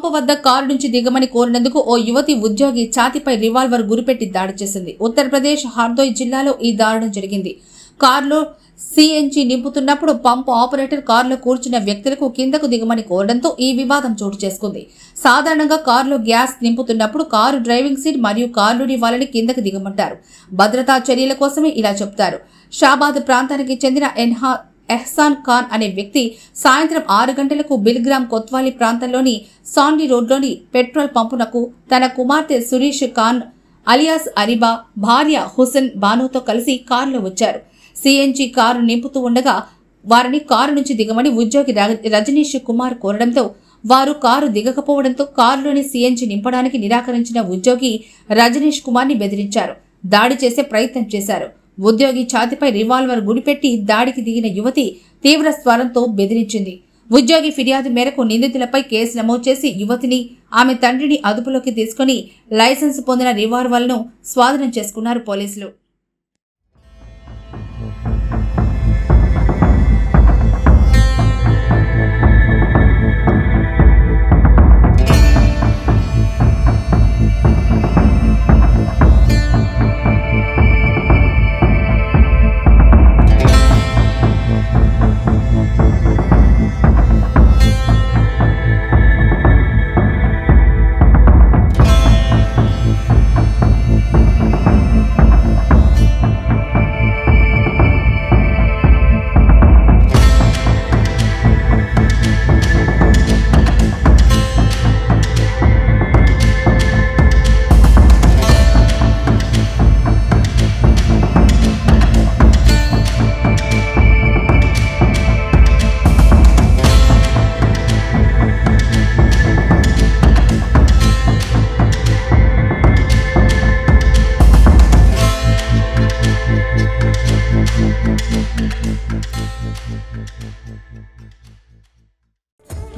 పంపు వద్ద కారు నుంచి దిగమని కోరినందుకు ఓ యువతి ఉద్యోగి ఛాతీపై రివాల్వర్ గురిపెట్టి దాడి చేసింది. ఉత్తరప్రదేశ్ హర్దోయ్ జిల్లాలో ఈ దారుణం జరిగింది. కారులో సిఎన్జి నింపుతున్నప్పుడు పంపు ఆపరేటర్ కారులో కూర్చున్న వ్యక్తులకు కిందకు దిగమని కోరడంతో ఈ వివాదం చోటు చేసుకుంది. సాధారణంగా కారులో గ్యాస్ నింపుతున్నప్పుడు కారు డ్రైవింగ్ సీట్ మరియు కారులోని వాళ్ళని కిందకు దిగమంటారు. భద్రతా చర్యల కోసమే ఇలా చెప్తారు. షాబాద్ ప్రాంతానికి చెందిన ఎహ్సాన్ ఖాన్ అనే వ్యక్తి సాయంత్రం 6 గంటలకు బిల్గ్రామ్ కొత్వాలీ ప్రాంతంలోని సాండి రోడ్లోని పెట్రోల్ పంపునకు తన కుమార్తె సురీష్ ఖాన్ అలియాస్ అరిబా భార్య హుసేన్ బానుతో కలిసి కారులో వచ్చారు. సిఎన్జి కారు నింపుతూ ఉండగా వారిని కారు నుంచి దిగమని ఉద్యోగి రజనీష్ కుమార్ కోరడంతో వారు కారు దిగకపోవడంతో కారులోని సిఎన్జి నింపడానికి నిరాకరించిన ఉద్యోగి రజనీష్ కుమార్ ని బెదిరించారు. దాడి చేసే ప్రయత్నం చేశారు. ఉద్యోగి ఛాతీపై రివాల్వర్ గుడిపెట్టి దాడికి దిగిన యువతి తీవ్ర స్వరంతో బెదిరించింది. ఉద్యోగి ఫిర్యాదు మేరకు నిందితులపై కేసు నమోదు చేసి యువతిని ఆమె తండ్రిని అదుపులోకి తీసుకుని లైసెన్స్ పొందిన రివాల్వర్లను స్వాధీనం చేసుకున్నారు పోలీసులు.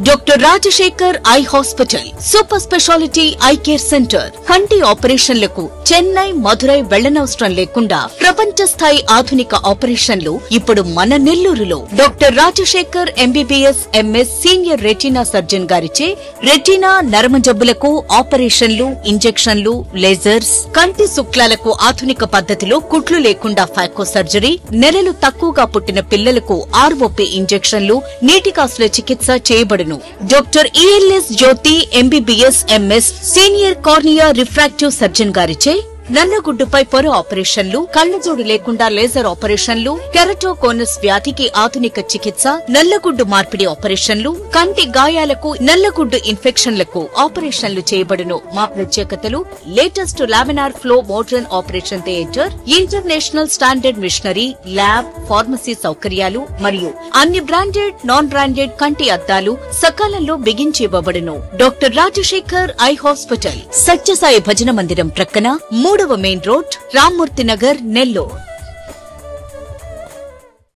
Doctor Rajasekhar eye hospital super speciality eye care centre కంటి ఆపరేషన్లకు చెన్నై మధురై వెళ్లనవసరం లేకుండా ప్రపంచ స్థాయి ఆధునిక ఆపరేషన్లు ఇప్పుడు మన నెల్లూరులో. Doctor Rajasekhar MBBS MS senior retina surgeon గారిచే రెటీనా నరమ జబ్బులకు ఆపరేషన్లు, ఇంజెక్షన్లు, లేజర్స్, కంటి శుక్లాలకు ఆధునిక పద్ధతిలో కుట్లు లేకుండా ఫాకో సర్జరీ, నెలలు తక్కువగా పుట్టిన పిల్లలకు ఆర్ఓపీ ఇంజెక్షన్లు, నీటి కాసుల చికిత్స చేయబడును. Doctor ELS Jyothi MBBS MS senior cornea refractive surgeon గారిచే నల్లగుడ్డుపై పొర ఆపరేషన్లు, కళ్లజోడు లేకుండా లేజర్ ఆపరేషన్లు, కెరటోకోనస్ వ్యాధికి ఆధునిక చికిత్స, నల్లగుడ్డు మార్పిడి ఆపరేషన్లు, కంటి గాయాలకు, నల్లగుడ్డు ఇన్ఫెక్షన్లకు ఆపరేషన్లు చేయబడును. మా ప్రత్యేకతలు: latest laminar flow modern operation theatre, international standard machinery, lab, pharmacy సౌకర్యాలు మరియు అన్ని బ్రాండెడ్, నాన్ బ్రాండెడ్ కంటి అద్దాలు సకాలంలో బిగించి ఇవ్వబడును. Doctor Rajasekhar eye hospital, Satyasai భజన మందిరం ప్రక్కన 3వ మెయిన్ రోడ్, రామ్మూర్తి నగర్, నెల్లూరు.